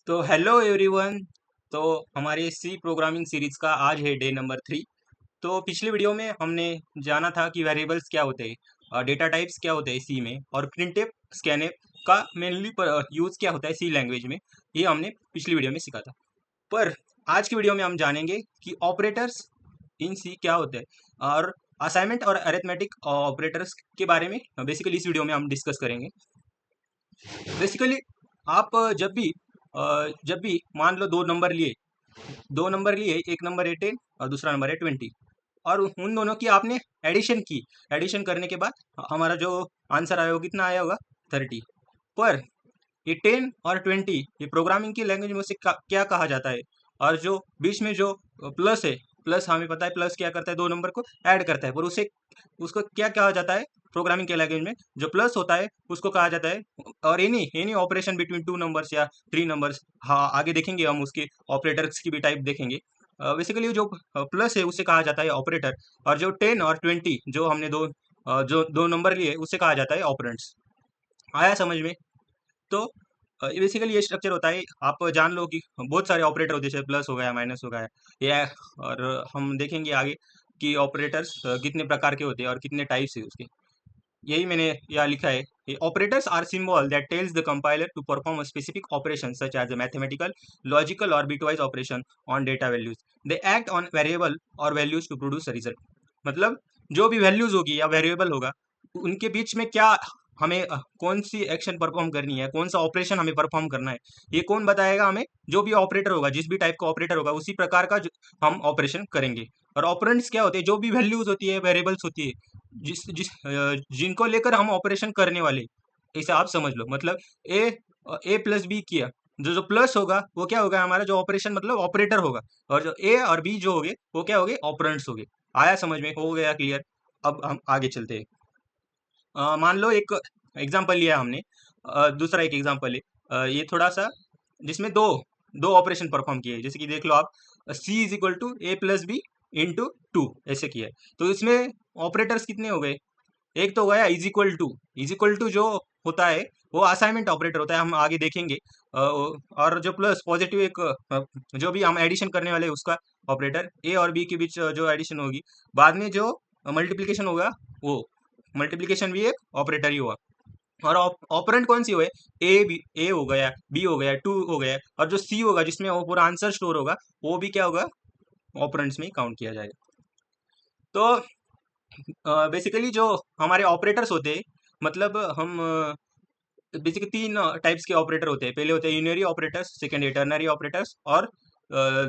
तो hello everyone. तो हमारे सी प्रोग्रामिंग सीरीज का आज है डे नंबर 3। तो पिछली वीडियो में हमने जाना था कि वेरिएबल्स क्या होते हैं, डेटा टाइप्स क्या होते हैं सी में, और प्रिंटफ स्कैनफ का मेनली यूज़ क्या होता है सी लैंग्वेज में। ये हमने पिछली वीडियो में सीखा था। पर आज की वीडियो में हम जानेंगे कि ऑपरेटर्स इन सी क्या होते हैं, और असाइनमेंट और अरिथमेटिक ऑपरेटर्स के बारे में बेसिकली इस वीडियो में हम डिस्कस करेंगे। बेसिकली आप जब भी मान लो दो नंबर लिए, एक नंबर है 10 और दूसरा नंबर है 20, और उन दोनों की आपने एडिशन की। एडिशन करने के बाद हमारा जो आंसर आया वो कितना आया होगा, 30। पर ये 10 और 20 ये प्रोग्रामिंग की लैंग्वेज में उसे क्या कहा जाता है, और जो बीच में जो प्लस है, प्लस हमें पता है प्लस क्या करता है, दो नंबर को ऐड करता है, पर उसे उसको क्या कहा जाता है प्रोग्रामिंग के लैंग्वेज में, जो प्लस होता है उसको कहा जाता है, और any any operation between two numbers या थ्री नंबर्स। हाँ, आगे देखेंगे हम उसके ऑपरेटर्स की भी टाइप देखेंगे। बेसिकली जो प्लस है उसे कहा जाता है ऑपरेटर, और जो 10 और 20 जो हमने जो दो नंबर लिए उसे कहा जाता है ऑपरेंड्स। आया समझ में? तो बेसिकली ये स्ट्रक्चर होता है। आप जान लो कि बहुत सारे ऑपरेटर होते हैं, जैसे प्लस हो गया, माइनस हो गया, या और हम देखेंगे आगे कि ऑपरेटर्स कितने प्रकार के होते हैं और कितने टाइप्स है उसके। यही मैंने यहाँ लिखा है। Operators are symbol that tells the compiler to perform a specific operation such as a mathematical, logical और bitwise operation on data values. They act on variable और वैल्यूज टू प्रोड्यूस रिजल्ट। मतलब जो भी वैल्यूज होगी या variable होगा, उनके बीच में क्या हमें कौन सी एक्शन परफॉर्म करनी है, कौन सा ऑपरेशन हमें परफॉर्म करना है, ये कौन बताएगा हमें? जो भी ऑपरेटर होगा, जिस भी टाइप का ऑपरेटर होगा, उसी प्रकार का हम ऑपरेशन करेंगे। और ऑपरेंड्स क्या होते हैं? जो भी वैल्यूज होती है, वेरिएबल्स होती है, जिस जिस जिनको लेकर हम ऑपरेशन करने वाले। इसे आप समझ लो, मतलब ए प्लस बी किया, जो जो प्लस होगा वो क्या होगा, हमारा जो ऑपरेशन मतलब ऑपरेटर होगा, और जो ए और बी जो होगे वो क्या होगे, ऑपरेंड्स होगे। आया समझ में? हो गया क्लियर? अब हम आगे चलते हैं। मान लो एक एग्जांपल लिया हमने, दूसरा एक एग्जांपल है, ये थोड़ा सा जिसमें दो दो ऑपरेशन परफॉर्म किए, जैसे कि देख लो आप, C is equal to A plus B into two, ऐसे किया है। तो इसमें ऑपरेटर्स कितने हो गए? एक तो गया इज इक्वल टू जो होता है वो असाइनमेंट ऑपरेटर होता है, हम आगे देखेंगे। और जो प्लस पॉजिटिव एक जो भी हम एडिशन करने वाले हैं उसका ऑपरेटर, ए और बी के बीच जो एडिशन होगी, बाद में जो मल्टीप्लिकेशन होगा, वो मल्टीप्लिकेशन भी एक ऑपरेटर ही हुआ। और ऑपरेंड कौन सी हुए? ए हो गया, बी हो गया, टू हो गया, और जो सी होगा जिसमें वो पूरा आंसर स्टोर होगा, वो भी क्या होगा, ऑपरेंड्स में ही काउंट किया जाएगा। तो बेसिकली जो हमारे ऑपरेटर्स होते हैं, मतलब हम बेसिकली तीन टाइप्स के ऑपरेटर होते हैं। पहले होते हैं यूनरी ऑपरेटर्स, सेकंड है टर्नरी ऑपरेटर्स, और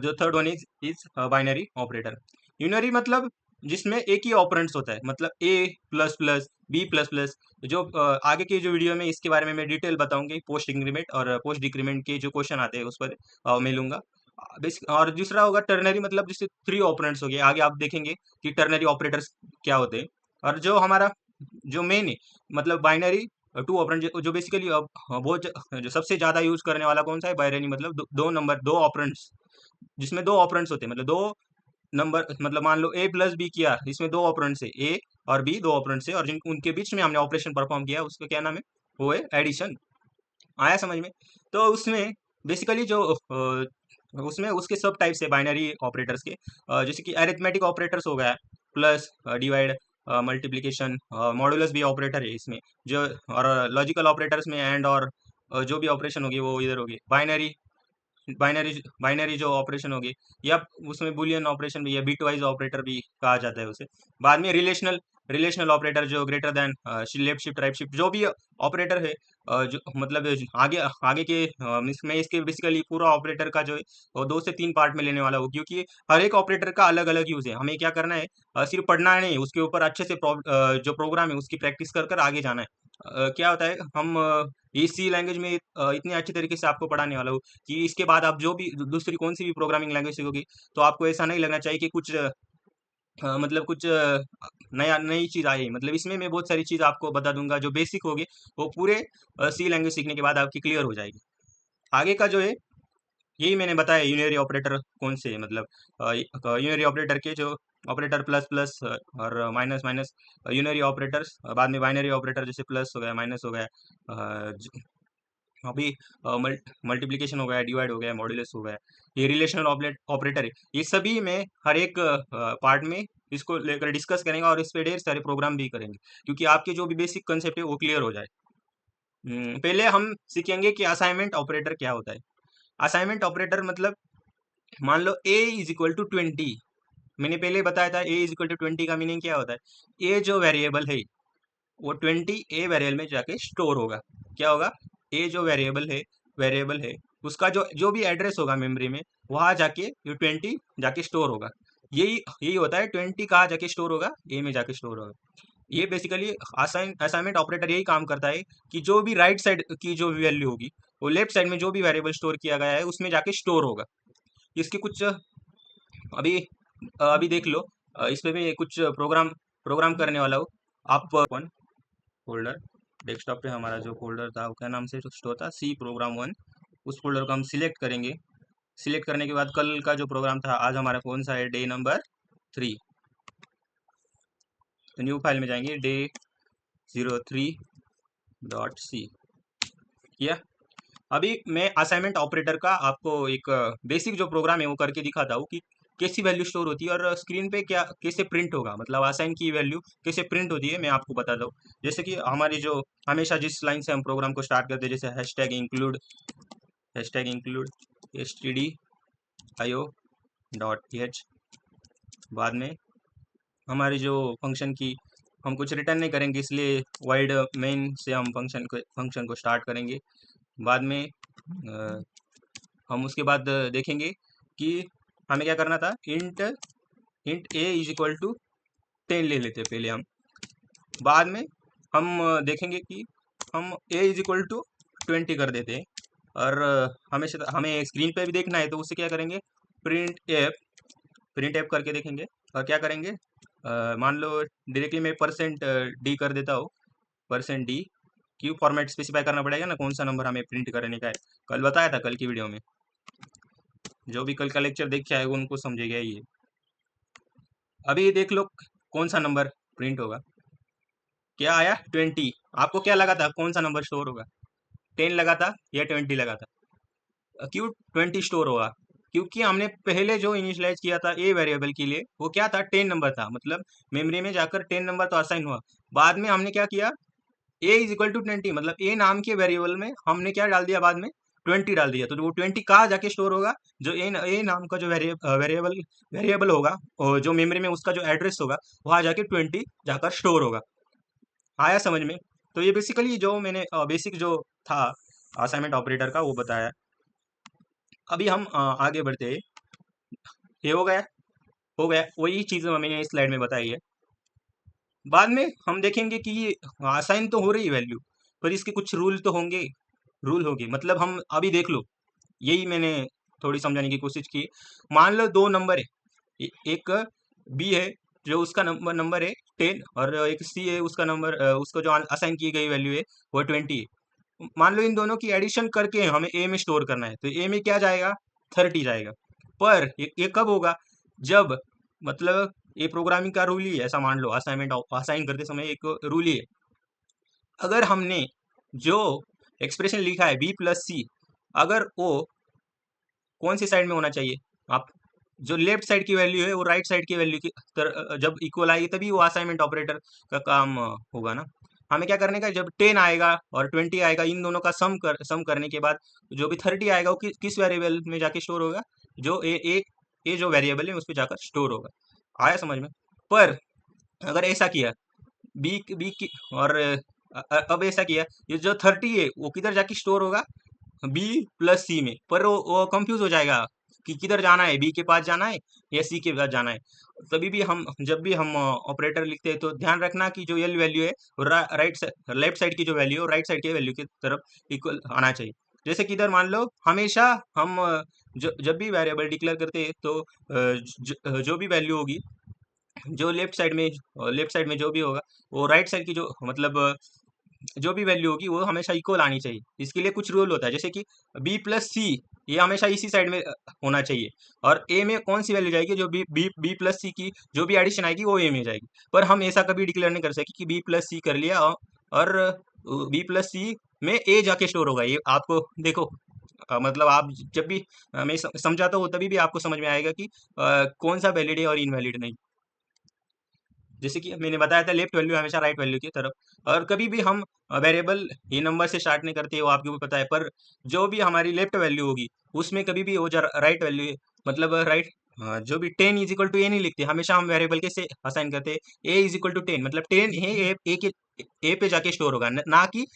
जो third one is binary operator. Unary मतलब जिसमें एक ही ऑपरेंड्स होता है, मतलब A plus plus, B plus plus. जो आगे के जो वीडियो में इसके बारे में मैं डिटेल बताऊंगी, पोस्ट इंक्रीमेंट और पोस्ट डिक्रीमेंट के जो क्वेश्चन आते हैं उस पर मिलूंगा। और दूसरा होगा टर्नरी, मतलब जिससे थ्री ऑपरेंड्स हो गए। आगे आप देखेंगे कि टर्नरी ऑपरेटर्स क्या होते हैं। और जो हमारा जो मेन है, मतलब बाइनरी टू ऑपरेंड, जो बेसिकली बहुत जो सबसे ज्यादा यूज करने वाला कौन सा है, बाइनरी, मतलब दो नंबर, दो ऑपरेंड्स, जिसमें दो ऑपरेंड्स होते हैं, मतलब दो नंबर, मतलब मान लो ए प्लस बी किया, इसमें दो ऑपरेंड्स है, ए और बी दो ऑपरेंड्स है, और जिन उनके बीच में हमने ऑपरेशन परफॉर्म किया उसका क्या नाम है, वो है एडिशन। आया समझ में? तो उसमें बेसिकली जो उसमें उसके सब टाइप्स है बाइनरी ऑपरेटर्स के, जैसे कि अरिथमेटिक ऑपरेटर्स हो गया, प्लस, डिवाइड, मल्टीप्लिकेशन, मॉडुलस भी ऑपरेटर है इसमें, जो और लॉजिकल ऑपरेटर्स में एंड और जो भी ऑपरेशन होगी वो इधर होगी। बाइनरी बाइनरी बाइनरी जो ऑपरेशन होगी, या उसमें बुलियन ऑपरेशन भी, या बिट वाइज ऑपरेटर भी कहा जाता है उसे। बाद में रिलेशनल रिलेशनल ऑपरेटर, जो greater than, left shift, right shift, जो भी ऑपरेटर है, जो मतलब आगे आगे के मैं इसके बेसिकली पूरा ऑपरेटर का जो है वो दो से तीन पार्ट में लेने वाला हूँ, क्योंकि हर एक ऑपरेटर का अलग अलग यूज है। हमें क्या करना है, सिर्फ पढ़ना नहीं, उसके ऊपर अच्छे से जो प्रोग्राम है उसकी प्रैक्टिस कर कर आगे जाना है। क्या होता है, हम ये सी लैंग्वेज में इतने अच्छे तरीके से आपको पढ़ाने वाला हूँ कि इसके बाद आप जो भी दूसरी कौन सी भी प्रोग्रामिंग लैंग्वेज सीखोगे, तो आपको ऐसा नहीं लगना चाहिए कि कुछ मतलब कुछ नया नई चीज आई। मतलब इसमें मैं बहुत सारी चीज आपको बता दूंगा, जो बेसिक होगी वो पूरे सी लैंग्वेज सीखने के बाद आपकी क्लियर हो जाएगी। आगे का जो है, यही मैंने बताया यूनरी ऑपरेटर कौन से है, मतलब यूनरी ऑपरेटर के जो ऑपरेटर प्लस प्लस और माइनस माइनस, यूनरी ऑपरेटर्स, बाद में बाइनरी ऑपरेटर जैसे प्लस हो गया, माइनस हो गया, अभी मल्टीप्लिकेशन हो गया, डिवाइड हो गया, मॉड्यूलस हो गया, ये रिलेशनल ऑपरेटर है, ये सभी में हर एक पार्ट में इसको लेकर डिस्कस करेंगे और इस पे ढेर सारे प्रोग्राम भी करेंगे, क्योंकि आपके जो भी बेसिक कंसेप्ट है वो क्लियर हो जाए। पहले हम सीखेंगे कि असाइनमेंट ऑपरेटर क्या होता है। असाइनमेंट ऑपरेटर मतलब, मान लो a इज इक्वल टू 20। मैंने पहले बताया था a इज इक्वल टू 20 का मीनिंग क्या होता है। a जो वेरिएबल है वो 20 ए वेरिएबल में जाके स्टोर होगा। क्या होगा? ए जो वेरिएबल है उसका जो भी एड्रेस होगा मेमोरी में, वहां जाके ये 20 जाके स्टोर होगा। यही यही होता है, 20 कहाँ जाके स्टोर होगा? ए में जाके स्टोर होगा। ये बेसिकली असाइनमेंट ऑपरेटर यही काम करता है कि जो भी राइट साइड की जो वैल्यू होगी वो लेफ्ट साइड में जो भी वेरिएबल स्टोर किया गया है उसमें जाके स्टोर होगा। इसके कुछ अभी अभी देख लो। इस पे भी कुछ प्रोग्राम प्रोग्राम करने वाला हूँ। आप फोल्डर, डेस्कटॉप पे हमारा जो फोल्डर था वो क्या नाम से स्टोर था? C program 1। उस फोल्डर को हम सिलेक्ट करेंगे। सिलेक्ट करने के बाद कल का जो प्रोग्राम था, आज हमारा कौन सा है? Day number 3। तो न्यू फाइल में जाएंगे, day03.c किया। अभी मैं असाइनमेंट ऑपरेटर का आपको एक बेसिक जो प्रोग्राम है वो करके दिखाता हूँ कि कैसी वैल्यू स्टोर होती है और स्क्रीन पे क्या कैसे प्रिंट होगा, मतलब असाइन की वैल्यू कैसे प्रिंट होती है मैं आपको बताता हूँ। जैसे कि हमारी जो हमेशा जिस लाइन से हम प्रोग्राम को स्टार्ट करते हैं, जैसे हैशटैग इंक्लूड stdio.h। बाद में हमारी जो फंक्शन की हम कुछ रिटर्न नहीं करेंगे, इसलिए वाइड मेन से हम फंक्शन को स्टार्ट करेंगे। बाद में हम उसके बाद देखेंगे कि हमें क्या करना था। Int a is equal to 10 ले लेते हैं पहले हम। बाद में हम देखेंगे कि हम ए इज इक्वल टू 20 कर देते हैं। और हमें स्क्रीन पे भी देखना है, तो उससे क्या करेंगे? प्रिंट एफ करके देखेंगे। और क्या करेंगे? मान लो डायरेक्टली मैं %d कर देता हूँ। %d क्यों? फॉर्मेट स्पेसिफाई करना पड़ेगा ना, कौन सा नंबर हमें प्रिंट करने का है। कल बताया था, कल की वीडियो में। जो भी कल का लेक्चर देख के आएगा उनको समझेगा ये। अभी देख लो कौन सा नंबर प्रिंट होगा। क्या आया? 20। आपको क्या लगा था कौन सा नंबर स्टोर होगा? 10 लगा था या 20 लगा था? क्यों 20 स्टोर होगा? क्योंकि हमने पहले जो इनिशियलाइज किया था ए वेरिएबल के लिए वो क्या था? 10 नंबर था, मतलब मेमोरी में जाकर 10 नंबर तो असाइन हुआ। बाद में हमने क्या किया? ए इज इक्वल टू 20, मतलब ए नाम के वेरिएबल में हमने क्या डाल दिया? बाद में 20 डाल दिया। तो वो 20 कहाँ जाके स्टोर होगा? जो ए नाम का जो वेरिएबल होगा, और जो मेमोरी में उसका जो एड्रेस होगा, वहां जाके 20 जाकर स्टोर होगा। आया समझ में? तो ये बेसिकली जो मैंने बेसिक जो था असाइनमेंट ऑपरेटर का वो बताया। अभी हम आगे बढ़ते हैं। ये हो गया वही चीज़ मैंने इस स्लाइड में बताई है। बाद में हम देखेंगे कि ये असाइन तो हो रही है वैल्यू, पर इसके कुछ रूल होंगे, मतलब हम अभी देख लो। यही मैंने थोड़ी समझाने की कोशिश की। मान लो दो नंबर है, एक बी है जो उसका नंबर है 10, और एक सी है उसका नंबर, उसको जो असाइन की गई वैल्यू है वो 20 है। मान लो इन दोनों की एडिशन करके हमें ए में स्टोर करना है, तो ए में क्या जाएगा? 30 जाएगा। पर ये कब होगा? जब, मतलब ये प्रोग्रामिंग का रूल ही है, ऐसा मान लो असाइनमेंट असाइन करते समय एक रूल ही है। अगर हमने जो एक्सप्रेशन लिखा है b+c, अगर वो कौन सी साइड में होना चाहिए? आप जो लेफ्ट साइड की वैल्यू है वो राइट साइड की वैल्यू की जब इक्वल आएगी तभी वो असाइनमेंट ऑपरेटर का काम होगा ना। हमें क्या करने का? जब 10 आएगा और 20 आएगा, इन दोनों का सम करने के बाद जो भी 30 आएगा वो किस वेरिएबल में जाके स्टोर होगा? जो ए जो वेरिएबल है उस पर जाकर स्टोर होगा। आया समझ में? पर अगर ऐसा किया बी बी की, और अब ऐसा किया, ये जो 30 है वो किधर जाके स्टोर होगा? B+C में। पर वो कंफ्यूज हो जाएगा कि किधर जाना है, बी के पास जाना है या सी के पास जाना है। तभी भी हम जब भी हम ऑपरेटर लिखते हैं तो ध्यान रखना कि जो एल वैल्यू है वो लेफ्ट साइड की जो वैल्यू है राइट साइड की वैल्यू की तरफ इक्वल आना चाहिए। जैसे कि इधर मान लो हमेशा हम जब भी वेरिएबल डिक्लेयर करते हैं तो जो भी वैल्यू होगी, जो लेफ्ट साइड में जो भी होगा वो राइट साइड की जो, मतलब जो भी वैल्यू होगी वो हमेशा इक्वल आनी चाहिए। इसके लिए कुछ रूल होता है, जैसे कि B+C ये हमेशा इसी साइड में होना चाहिए। और ए में कौन सी वैल्यू जाएगी? जो B+C की जो भी एडिशन आएगी वो ए में जाएगी। पर हम ऐसा कभी डिक्लेयर नहीं कर सके कि B+C कर लिया और B+C में ए जाके स्टोर होगा। ये आपको देखो, मतलब आप जब भी मैं समझाता हूँ तभी भी आपको समझ में आएगा कि कौन सा वैलिड है और इनवैलिड नहीं। जैसे कि मैंने बताया था, लेफ्ट वैल्यू हमेशा राइट वैल्यू की तरफ, और कभी भी हम वेरिएबल ये नंबर से स्टार्ट नहीं करते, वो आपको भी पता है। पर जो भी हमारी लेफ्ट वैल्यू होगी उसमें कभी भी वो जो राइट वैल्यू है, मतलब राइट, जो भी 10 इज इक्वल टू ए नहीं लिखते, हमेशा हम वेरिएबल के से असाइन करते हैं। ए इज इक्वल टू 10 मतलब 10 है, ए के ए पे जाके स्टोर होगा, ना कि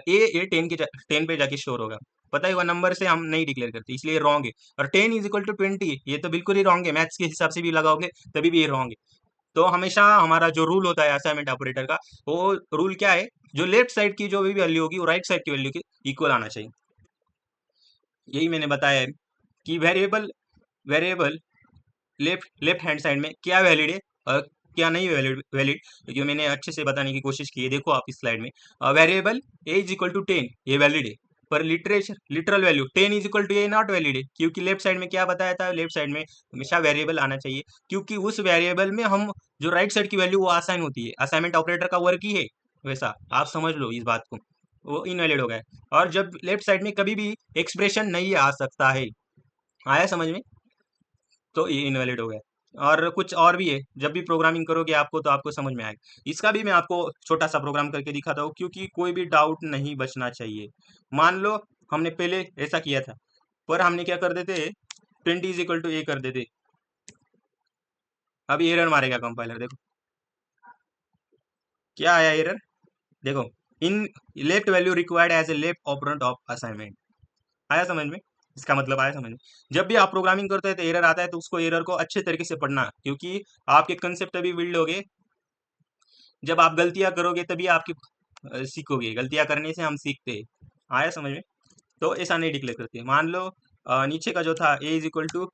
ए 10 पे जाके स्टोर होगा। पता है, वो नंबर से हम नहीं डिक्लेयर करते, इसलिए रॉन्ग है। और 10 इज इक्वल टू 20 ये तो बिल्कुल ही रॉन्ग है, मैथ्स के हिसाब से भी लगाओगे तभी भी ये रॉन्ग है। तो हमेशा हमारा जो रूल होता है असाइनमेंट ऑपरेटर का, वो रूल क्या है, जो लेफ्ट साइड की जो भी वैल्यू होगी वो राइट साइड की वैल्यू के इक्वल आना चाहिए। यही मैंने बताया है कि variable variable left left hand side में क्या वैलिड है और क्या नहीं वैलिड वैलिड, जो मैंने अच्छे से बताने की कोशिश की है। देखो आप इस स्लाइड में, variable a is equal to 10 ये वैलिड है, पर literature literal value 10 is equal to a not valid है, क्योंकि लेफ्ट साइड में क्या बताया था, लेफ्ट साइड में हमेशा वेरिएबल आना चाहिए, क्योंकि उस वेरिएबल में हम जो राइट साइड की वैल्यू वो असाइन होती है, असाइनमेंट ऑपरेटर का वर्क ही है वैसा, आप समझ लो इस बात को। वो इनवैलिड हो गया है। और जब लेफ्ट साइड में कभी भी एक्सप्रेशन नहीं आ सकता है, आया समझ में, तो ये इनवैलिड हो गया। और कुछ और भी है, जब भी प्रोग्रामिंग करोगे आपको तो आपको समझ में आएगा। इसका भी मैं आपको छोटा सा प्रोग्राम करके दिखाता हूँ, क्योंकि कोई भी डाउट नहीं बचना चाहिए। मान लो हमने पहले ऐसा किया था, पर हमने क्या कर देते, 20 इज इक्वल टू ए कर देते, अभी एरर मारेगा कंपाइलर। देखो क्या आया एरर, देखो, in left value required as a left operand of assignment. आया समझ में, इसका मतलब आया समझ में। जब भी आप प्रोग्रामिंग करते हैं तो एरर आता है, तो उसको एरर को अच्छे तरीके से पढ़ना, क्योंकि आपके कंसेप्ट तभी बिल्ड होगे जब आप गलतियां करोगे, तभी आपकी सीखोगे। गलतियां करने से हम सीखते हैं। आया समझ में। तो ऐसा नहीं डिक्लेयर करते। मान लो नीचे का जो था ए इज इक्वल टू,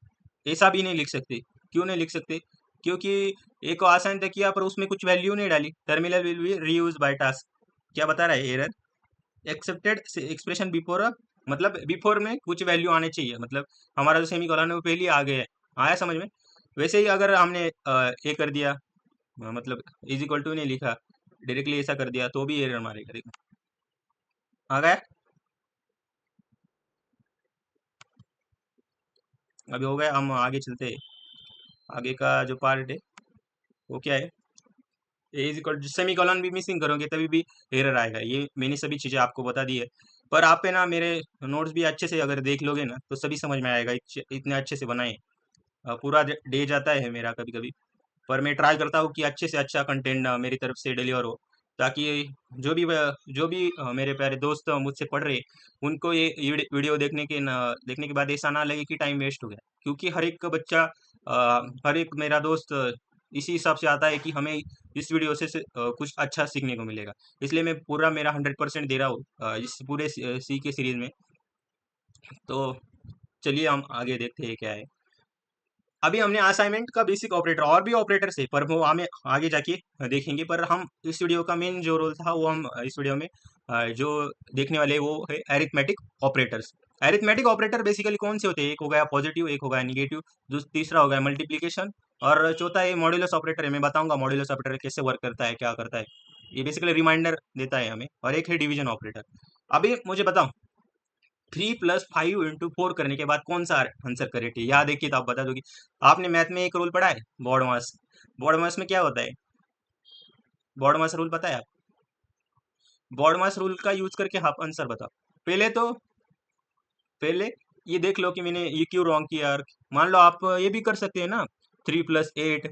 ऐसा भी नहीं लिख सकते। क्यों नहीं लिख सकते, क्योंकि ए को आसान तक किया पर उसमें कुछ वैल्यू नहीं डाली। Terminal will be reuse by task, क्या बता रहा है एरर, एक्सेप्टेड एक्सप्रेशन बिफोर, मतलब बिफोर में कुछ वैल्यू आने चाहिए, मतलब हमारा जो सेमी कॉलन है वो पहले ही आ गया है। आया समझ में। वैसे ही अगर हमने ए कर दिया, मतलब इज इक्वल टू नहीं लिखा, डायरेक्टली ऐसा कर दिया, तो भी एरर मारेगा। देखो आ गया। अभी हो गया, हम आगे चलते हैं। आगे का जो पार्ट है वो क्या है, ए इज इक्वल सेमी कॉलन भी मिसिंग करोगे तभी भी एरर आएगा। ये मैंने सभी चीज़ें आपको बता दी है, पर आप पे ना मेरे नोट्स भी अच्छे से अगर देख लोगे ना तो सभी समझ में आएगा। इतने अच्छे से बनाए, पूरा डे जाता है मेरा कभी कभी, पर मैं ट्राई करता हूँ कि अच्छे से अच्छा कंटेंट मेरी तरफ से डिलीवर हो, ताकि जो भी मेरे प्यारे दोस्त मुझसे पढ़ रहे, उनको ये वीडियो देखने के बाद ऐसा ना लगे कि टाइम वेस्ट हो गया। क्योंकि हर एक बच्चा, हर एक मेरा दोस्त इसी हिसाब से आता है कि हमें इस वीडियो से कुछ अच्छा सीखने को मिलेगा। इसलिए मैं पूरा मेरा 100% दे रहा हूँ इस पूरे सी के सीरीज में। तो चलिए हम आगे देखते हैं क्या है। अभी हमने असाइनमेंट का बेसिक ऑपरेटर, और भी ऑपरेटर्स है पर वो हमें आगे जाके देखेंगे। पर हम इस वीडियो का मेन जो रोल था वो हम इस वीडियो में जो देखने वाले वो है arithmetic operators. Arithmetic operator basically कौन से होते हैं, एक हो गया पॉजिटिव, एक हो गया निगेटिव, तीसरा हो गया मल्टीप्लीकेशन, और चौथा है मॉड्यूलस ऑपरेटर है। मैं बताऊंगा मॉड्यूलस ऑपरेटर कैसे वर्क करता है, क्या करता है। ये बेसिकली रिमाइंडर देता है हमें। और एक है डिवीजन ऑपरेटर। अभी मुझे बताओ, 3 + 5 × 4 करने के बाद कौन सा आंसर करेक्ट है, याद है कि तो आप बता दोगे। आपने मैथ में एक रूल पढ़ा है, बॉडमास। बॉडमास में क्या होता है, बॉडमास रूल पता है आप, बॉडमास रूल का यूज करके आप आंसर बताओ। पहले तो पहले ये देख लो कि मैंने ये क्यों रॉन्ग किया। और मान लो आप ये भी कर सकते हैं ना, 3 + 8,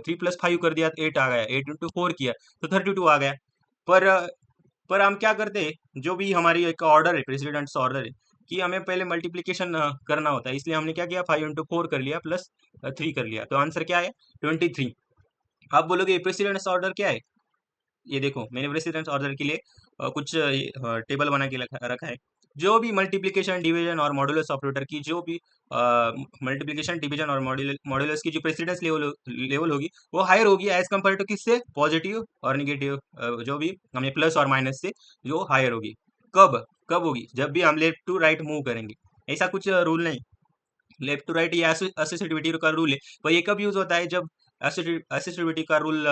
3 + 5 कर दिया तो 8 आ गया, 8 × 4 किया तो 32 आ गया। पर पर हम क्या करते हैं, जो भी हमारी एक ऑर्डर है, प्रेसिडेंट्स ऑर्डर है, कि हमें पहले मल्टीप्लिकेशन करना होता है। इसलिए हमने क्या किया, 5 × 4 कर लिया प्लस 3 कर लिया, तो आंसर क्या है, 23। आप बोलोगे प्रेसिडेंट्स ऑर्डर क्या है, ये देखो मैंने प्रेसिडेंस ऑर्डर के लिए कुछ टेबल बना के रखा है। जो भी मल्टीप्लिकेशन डिवीजन और मॉड्यूलस ऑपरेटर की जो भी मल्टीप्लिकेशन डिवीजन और मॉड्यूलस की जो प्रेसिडेंस लेवल होगी वो हायर होगी एज कम्पेयर टू किससे, पॉजिटिव और निगेटिव, जो भी हमें प्लस और माइनस से जो हायर होगी। कब कब होगी, जब भी हम लेफ्ट टू राइट मूव करेंगे। ऐसा कुछ रूल नहीं, लेफ्ट टू राइट ये एसोसिएटिविटी का रूल है। पर ये कब यूज होता है, जब असिस्टिविटी का रूल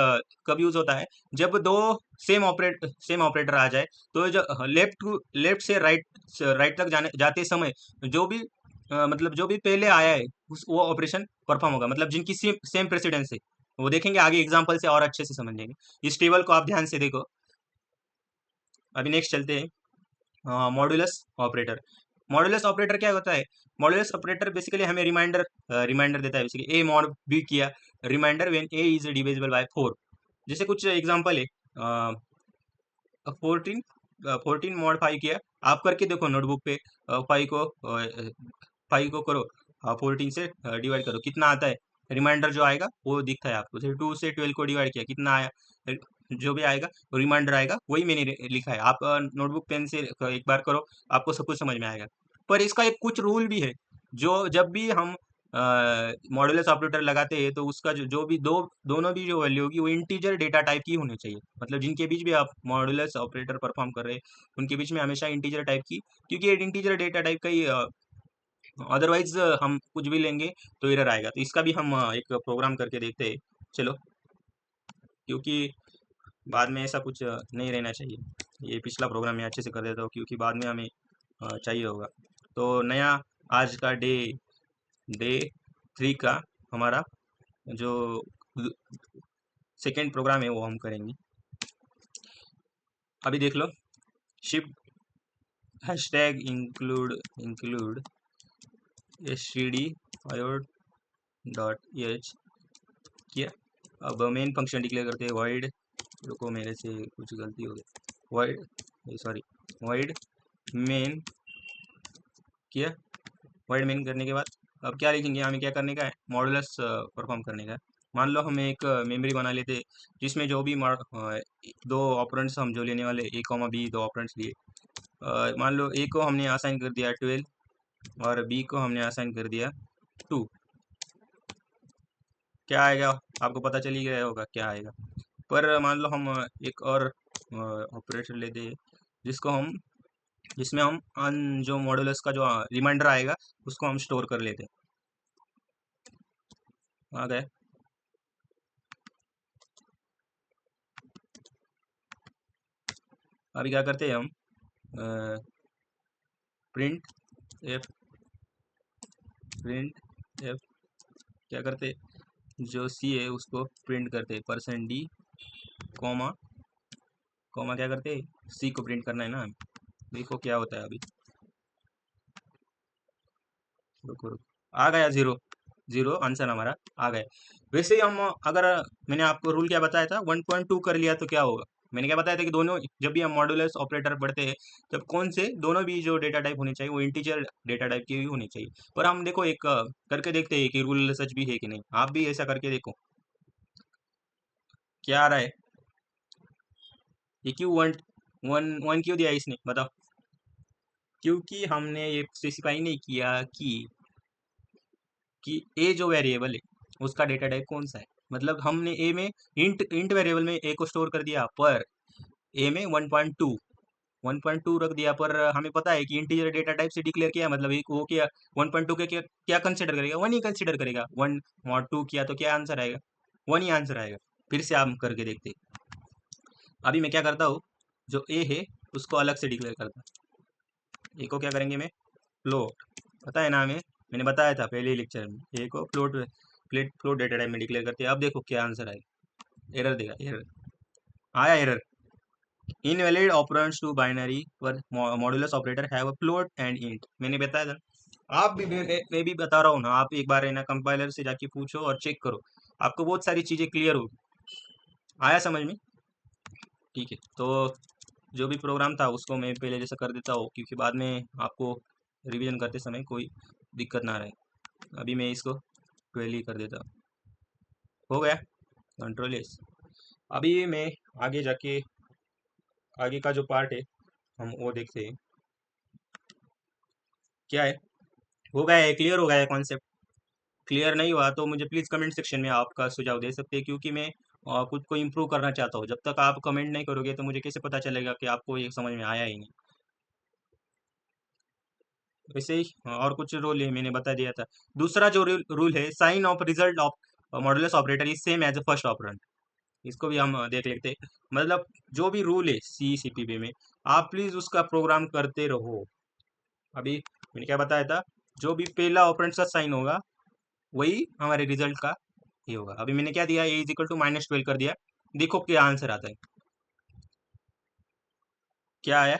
कब यूज होता है? जब दो सेम ऑपरेटर आ जाए, तो जो लेफ्ट से राइट तक जाते समय जो भी मतलब जो भी पहले आया है वो ऑपरेशन परफॉर्म होगा, मतलब जिनकी सेम प्रेसिडेंस है। वो देखेंगे आगे एग्जांपल से और अच्छे से समझेंगे। इस टेबल को आप ध्यान से देखो। अभी नेक्स्ट चलते हैं मॉड्यूलस ऑपरेटर। मॉड्यूलस ऑपरेटर क्या होता है? मॉड्यूलस ऑपरेटर बेसिकली हमें रिमाइंडर देता है। बेसिकली ए मॉड बी किया, remainder when a is divisible by 4। जैसे कुछ एग्जांपल है, 14 14 मॉड 5 किया। आप करके देखो नोटबुक पे, 5 को करो 14 से डिवाइड करो, कितना आता है? रिमाइंडर जो आएगा वो दिखता है आपको। जैसे 2 से 12 को डिवाइड किया, कितना आया? जो भी आएगा रिमाइंडर आएगा, वही मैंने लिखा है। आप नोटबुक पेन से एक बार करो, आपको सब कुछ समझ में आएगा। पर इसका एक कुछ रूल भी है। जो जब भी हम मॉड्यूलस ऑपरेटर लगाते हैं, तो उसका जो भी दोनों भी जो वैल्यू होगी वो इंटीजर डेटा टाइप की होनी चाहिए। मतलब जिनके बीच भी आप मॉड्यूलस ऑपरेटर परफॉर्म कर रहे हैं, उनके बीच में हमेशा इंटीजर टाइप की, क्योंकि ये इंटीजर डेटा टाइप का ही, अदरवाइज हम कुछ भी लेंगे तो एरर आएगा। तो इसका भी हम एक प्रोग्राम करके देखते हैं। चलो, क्योंकि बाद में ऐसा कुछ नहीं रहना चाहिए। ये पिछला प्रोग्राम मैं अच्छे से कर देता हूँ, क्योंकि बाद में हमें चाहिए होगा। तो नया आज का डे 3 का हमारा जो सेकेंड प्रोग्राम है वो हम करेंगे। अभी देख लो, shift hashtag include std iod dot H किया। अब मेन फंक्शन डिक्लेयर करते हैं void, रुको मेरे से कुछ गलती हो गई, void मेन किया। void मेन करने के बाद अब क्या लिखेंगे? हमें क्या करने का है? मॉडुलस परफॉर्म करने का है। मान लो हम एक मेमोरी बना लेते, जिसमें जो भी दो ऑपरेंड्स हम जो लेने वाले, ए कॉमा बी, दो ऑपरेंड्स लिए। मान लो ए को हमने असाइन कर दिया 12 और बी को हमने असाइन कर दिया 2। क्या आएगा? आपको पता चल ही गया होगा क्या आएगा। पर मान लो हम एक और ऑपरेटर लेते हैं, जिसको हम जिसमें हम जो मॉडुलस का जो रिमाइंडर आएगा उसको हम स्टोर कर लेते हैं। आ गए। अभी क्या करते हैं हम? प्रिंट एफ क्या करते? जो सी है उसको प्रिंट करते, %d कॉमा क्या करते? सी को प्रिंट करना है ना। देखो क्या होता है अभी। रुको आ गया 0 0, आंसर हमारा आ गया। वैसे ही हम अगर मैंने आपको रूल क्या बताया था, 1.2 कर लिया तो क्या होगा? मैंने क्या बताया था कि दोनों, जब भी हम मॉड्यूलस ऑपरेटर पढ़ते हैं, तब कौन से दोनों भी जो डेटा टाइप होनी चाहिए वो इंटीजर डेटा टाइप की ही होनी चाहिए। पर हम देखो एक करके देखते हैं कि रूल सच भी है कि नहीं। आप भी ऐसा करके देखो। क्या आ रहा है? ये क्यों वन वन वन क्यों दिया इसने, बताओ? क्योंकि हमने ये स्पेसिफाई नहीं किया कि ए जो वेरिएबल है उसका डेटा टाइप कौन सा है। मतलब हमने ए में इंट वेरिएबल में ए को स्टोर कर दिया, पर ए में 1.2 रख दिया। पर हमें पता है कि इंटीजर डेटा टाइप से डिक्लेयर किया, मतलब एक वो क्या 1.2 के क्या कंसिडर करेगा? 1 ही कंसिडर करेगा। 1 मॉड 2 किया तो क्या आंसर आएगा? 1 ही आंसर आएगा। फिर से हम करके देखते। अभी मैं क्या करता हूँ, जो ए है उसको अलग से डिक्लेयर करता। ए को क्या करेंगे में फ्लोट, पता है ना हमें, मैंने बताया था पहले ही लेक्चर में। ए को फ्लोट डेटा टाइप में डिक्लेयर करते हैं। अब देखो क्या आंसर आएगा। एरर देगा, एरर आया, error invalid operands to binary पर modulus operator have a float and int. मैंने बताया था। आप भी मैं भी बता रहा हूँ ना, आप एक बार है ना कंपाइलर से जाके पूछो और चेक करो, आपको बहुत सारी चीज़ें क्लियर होगी। आया समझ में? ठीक है, तो जो भी प्रोग्राम था उसको मैं पहले जैसा कर देता हूँ, क्योंकि बाद में आपको रिवीजन करते समय कोई दिक्कत ना रहे। अभी मैं इसको 12 ही कर देता हूँ। हो गया, कंट्रोल एस। अभी मैं आगे जाके आगे का जो पार्ट है हम वो देखते हैं क्या है। हो गया है, क्लियर हो गया है कॉन्सेप्ट? क्लियर नहीं हुआ तो मुझे प्लीज़ कमेंट सेक्शन में आपका सुझाव दे सकते हैं, क्योंकि मैं खुद को इम्प्रूव करना चाहता हूँ। जब तक आप कमेंट नहीं करोगे तो मुझे कैसे पता चलेगा कि आपको ये समझ में आया ही नहीं। वैसे ही और कुछ रूल है, मैंने बता दिया था। दूसरा जो रूल है, sign of result of modulus operator is same as a first operand. इसको भी हम देख लेते हैं। मतलब जो भी रूल है CCPP में, आप प्लीज उसका प्रोग्राम करते रहो। अभी मैंने क्या बताया था, जो भी पहला ऑपरेंड का साइन होगा वही हमारे रिजल्ट का ये होगा। अभी मैंने क्या दिया, a = -12 कर दिया। देखो क्या आंसर आता है, क्या आया,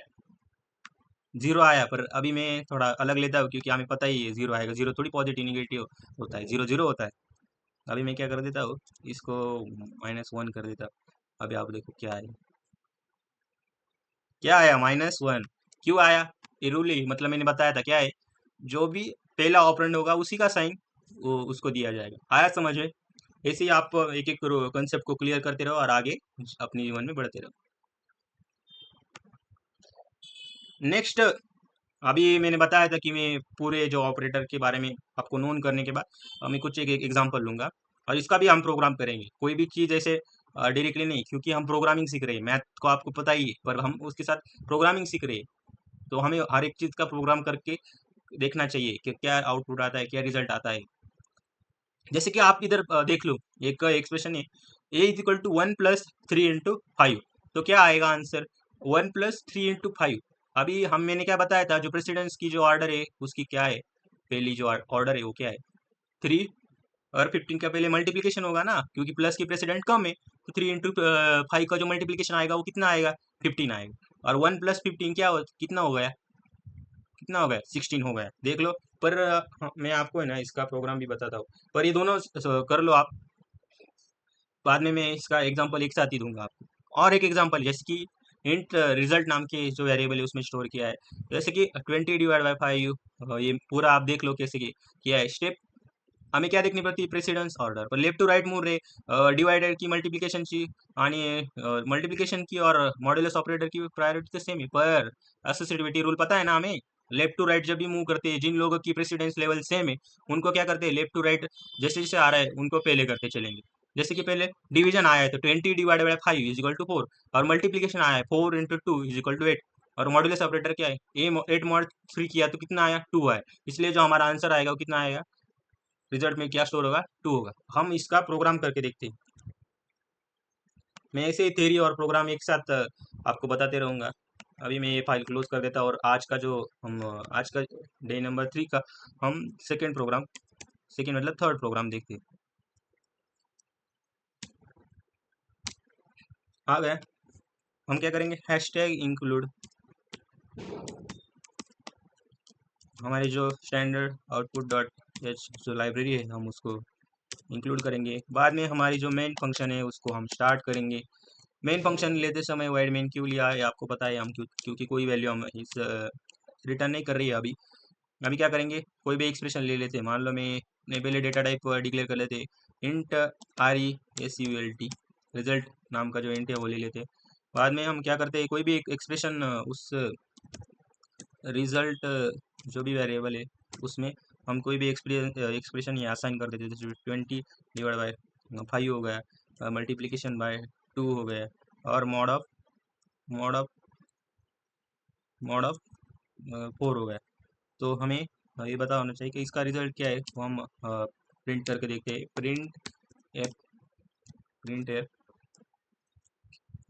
0 आया। पर अभी मैं थोड़ा अलग लेता हूँ क्योंकि हमें पता ही है 0 आएगा। 0 थोड़ी पॉजिटिव निगेटिव होता है, 0 0 होता है। अभी मैं क्या कर देता हूँ, इसको -1 कर देता हूँ। अभी आप देखो क्या आया, क्या आया, -1। क्यों आया, ये रूल ही मतलब मैंने बताया था क्या है, जो भी पहला ऑपरेंड होगा उसी का साइन वो उसको दिया जाएगा। आया समझ में। ऐसे ही आप एक एक कंसेप्ट को क्लियर करते रहो और आगे अपने जीवन में बढ़ते रहो। नेक्स्ट, अभी मैंने बताया था कि मैं पूरे जो ऑपरेटर के बारे में आपको नोन करने के बाद मैं कुछ एक एग्जांपल लूंगा और इसका भी हम प्रोग्राम करेंगे। कोई भी चीज़ ऐसे डायरेक्टली नहीं, क्योंकि हम प्रोग्रामिंग सीख रहे हैं। मैथ को आपको पता ही है, पर हम उसके साथ प्रोग्रामिंग सीख रहे हैं। तो हमें हर एक चीज़ का प्रोग्राम करके देखना चाहिए कि क्या आउटपुट आता है, क्या रिजल्ट आता है। जैसे कि आप इधर देख लो, एक एक्सप्रेशन है a = 1 + 3 × 5। तो क्या आएगा आंसर, 1 + 3 × 5। अभी हम मैंने क्या बताया था, जो प्रेसिडेंस की जो ऑर्डर है उसकी क्या है, पहली जो ऑर्डर है वो क्या है, 3। और 15 का पहले मल्टीप्लीकेशन होगा ना, क्योंकि प्लस की प्रेसिडेंट कम है। तो 3 × 5 का जो मल्टीप्लीकेशन आएगा वो कितना आएगा, 15 आएगा। और 1 + 15 कितना हो गया, कितना हो गया, 16 हो गया, देख लो। पर हाँ, मैं आपको है ना इसका प्रोग्राम भी बताता हूँ, पर ये दोनों कर लो आप। बाद में मैं इसका एग्जांपल एक साथ ही दूंगा आपको। और एक एग्जांपल जैसे कि इंट रिजल्ट नाम के जो वेरिएबल है उसमें स्टोर किया है, जैसे कि 20/5। ये पूरा आप देख लो कैसे किया है स्टेप। हमें क्या देखनी पड़ती है, प्रेसिडेंस ऑर्डर पर लेफ्ट टू राइट मूव रे। डिवाइडर की मल्टीप्लिकेशनची आणि मल्टीप्लिकेशन की और मॉड्युलस ऑपरेटर की प्रायोरिटी तो सेम है, पर एसोसिएटिविटी रूल पता है ना हमें। लेफ्ट टू राइट जब भी मूव करते हैं, जिन लोगों की प्रेसिडेंस लेवल सेम है उनको क्या करते हैं, लेफ्ट टू राइट जैसे जैसे आ रहा है उनको पहले करते चलेंगे। जैसे कि पहले डिवीजन आया है तो 20/5 = 4, और मल्टीप्लिकेशन आया है 4 × 2 = 8। और मॉड्युलस ऑपरेटर क्या है, 8 mod 3 किया तो कितना आया, 2 आया। इसलिए जो हमारा आंसर आएगा वो कितना आएगा, रिजल्ट में क्या स्टोर होगा, 2 होगा। हम इसका प्रोग्राम करके देखते हैं। मैं ऐसे ही थ्योरी और प्रोग्राम एक साथ आपको बताते रहूँगा। अभी मैं ये फाइल क्लोज कर देता हूँ और आज का जो हम आज का डे नंबर 3 का हम सेकेंड प्रोग्राम, सेकेंड मतलब थर्ड प्रोग्राम देखते हैं। आ गया। हम क्या करेंगे, #include हमारी जो स्टैंडर्ड आउटपुट डॉट एच जो लाइब्रेरी है हम उसको इंक्लूड करेंगे। बाद में हमारी जो मेन फंक्शन है उसको हम स्टार्ट करेंगे। मेन फंक्शन लेते समय वाइड मेन क्यों लिया है आपको पता है, हम क्योंकि कोई वैल्यू हम इस रिटर्न नहीं कर रही है अभी। अभी क्या करेंगे, कोई भी एक्सप्रेशन ले लेते हैं। मान लो मैं पहले डेटा टाइप डिक्लेयर कर लेते, इंट RESULT, रिजल्ट नाम का जो इंट है वो ले लेते। बाद में हम क्या करते हैं, कोई भी एक एक्सप्रेशन उस रिजल्ट जो भी वेरिएबल है उसमें हम कोई भी एक्सप्रेशन ये असाइन कर देते, जैसे 20/5 हो गया, मल्टीप्लिकेशन बाय 2 हो गया, और मॉड ऑफ मॉड ऑफ 4 हो गया। तो हमें ये पता होना चाहिए कि इसका रिजल्ट क्या है। तो हम प्रिंट करके देखते हैं, प्रिंट एफ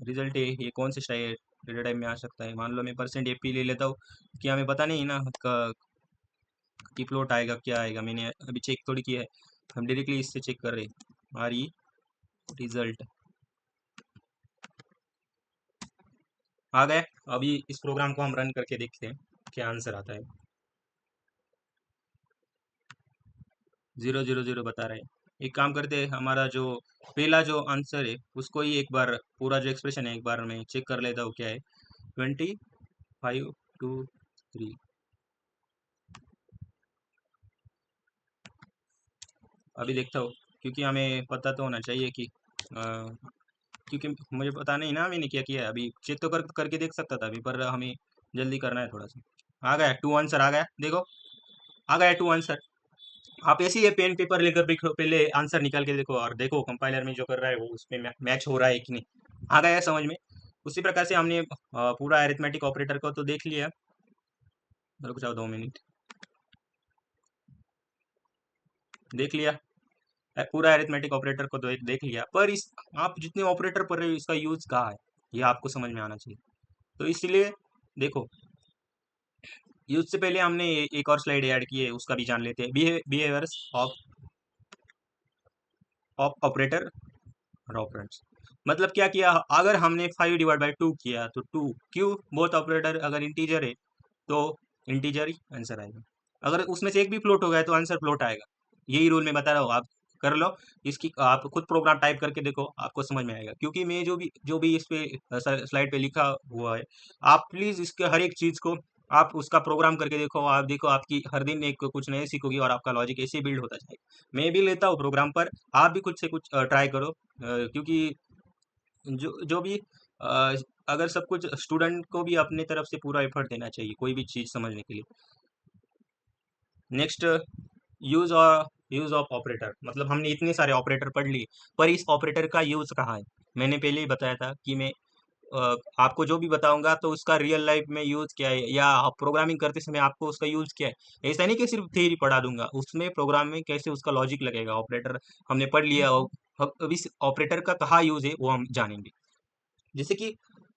रिजल्ट है ये कौन से स्टाइल डेटा टाइप में आ सकता है। मान लो मैं %AP ले लेता हूँ कि हमें पता नहीं ना कि फ्लोट आएगा क्या आएगा, मैंने अभी चेक थोड़ी किया है, हम डायरेक्टली इससे चेक कर रहे हैं। RE रिजल्ट आ गए। अभी इस प्रोग्राम को हम रन करके देखते हैं क्या आंसर आता है। 0 0 0 बता रहे हैं। एक काम करते हैं, हमारा जो पहला जो आंसर है उसको ही एक बार पूरा जो एक्सप्रेशन है एक बार मैं चेक कर लेता हूँ क्या है, 25/2 3। अभी देखता हूँ, क्योंकि हमें पता तो होना चाहिए कि क्योंकि मुझे पता नहीं ना मैंने क्या किया है। अभी चेक तो करके देख सकता था अभी, पर हमें जल्दी करना है थोड़ा सा। आ गया 2 आंसर, आ गया देखो, आ गया 2 आंसर। आप ऐसे ही पेन पेपर लेकर देखो, पहले आंसर निकाल के देखो और देखो कंपाइलर में जो कर रहा है वो उसमें मैच हो रहा है कि नहीं। आ गया समझ में। उसी प्रकार से हमने पूरा अरिथमेटिक ऑपरेटर को तो देख लिया। रुक जाओ 2 मिनट, देख लिया। पूरा अरिथमेटिक ऑपरेटर को देख लिया, पर इस आप जितने ऑपरेटर पढ़ रहे हो इसका यूज कहाँ है, ये आपको समझ में आना चाहिए। तो इसलिए देखो, यूज से पहले हमने एक और स्लाइड ऐड की है, उसका भी जान लेते हैं। बिहेवियर्स ऑफ ऑपरेटर और ऑपरेंड्स। मतलब क्या किया, अगर हमने 5/2 किया तो 2 क्यों, बोथ ऑपरेटर अगर इंटीजर है तो इंटीजर ही आंसर आएगा। अगर उसमें से एक भी फ्लोट हो गया तो आंसर फ्लोट आएगा। यही रूल मैं बता रहा हूँ, आप कर लो। इसकी आप खुद प्रोग्राम टाइप करके देखो, आपको समझ में आएगा। क्योंकि मैं जो भी इस पे स्लाइड पे लिखा हुआ है, आप प्लीज इसके हर एक चीज को आप उसका प्रोग्राम करके देखो। आप देखो, आपकी हर दिन एक कुछ नए सीखोगी और आपका लॉजिक ऐसे बिल्ड होता जाएगा। मैं भी लेता हूँ प्रोग्राम, पर आप भी खुद से कुछ ट्राई करो। क्योंकि जो भी अ, अगर सब कुछ स्टूडेंट को भी अपने तरफ से पूरा एफर्ट देना चाहिए कोई भी चीज़ समझने के लिए। नेक्स्ट, यूज और यूज ऑफ ऑपरेटर। मतलब हमने इतने सारे ऑपरेटर पढ़ लिए, पर इस ऑपरेटर का यूज कहाँ है। मैंने पहले ही बताया था कि मैं आपको जो भी बताऊंगा तो उसका रियल लाइफ में यूज क्या है, या प्रोग्रामिंग करते समय आपको उसका यूज क्या है। ऐसा नहीं कि सिर्फ थ्योरी पढ़ा दूंगा, उसमें प्रोग्राम में कैसे उसका लॉजिक लगेगा। ऑपरेटर हमने पढ़ लिया, अब इस ऑपरेटर का कहाँ यूज है वो हम जानेंगे। जैसे कि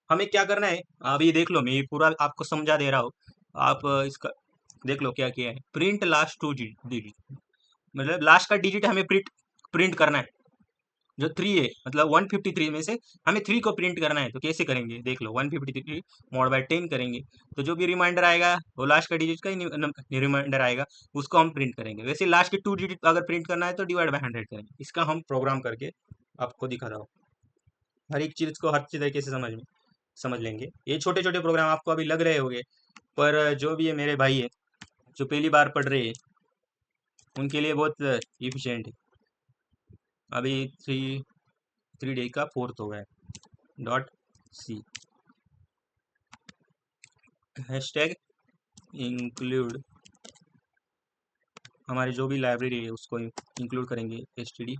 हमें क्या करना है, अभी देख लो, मैं ये पूरा आपको समझा दे रहा हूँ। आप इसका देख लो क्या किया है। प्रिंट लास्ट 2 डिजिट, मतलब लास्ट का डिजिट हमें प्रिंट प्रिंट करना है। जो 3 है, मतलब 153 में से हमें 3 को प्रिंट करना है। तो कैसे करेंगे देख लो, 153 मॉड बाय 10 करेंगे, तो जो भी रिमाइंडर आएगा वो लास्ट का डिजिट का ही रिमाइंडर आएगा, उसको हम प्रिंट करेंगे। वैसे लास्ट के 2 डिजिट अगर प्रिंट करना है तो डिवाइड बाय 100 करेंगे। इसका हम प्रोग्राम करके आपको दिखा रहा हूँ। हर एक चीज को हर तरीके से समझ लेंगे। ये छोटे छोटे प्रोग्राम आपको अभी लग रहे होंगे, पर जो भी है मेरे भाई है जो पहली बार पढ़ रहे हैं, उनके लिए बहुत इफिशियंट है। अभी 3 डे का 4th हो गया है। डॉट सी हैशटैग इंक्लूड, हमारी जो भी लाइब्रेरी है उसको इंक्लूड करेंगे। std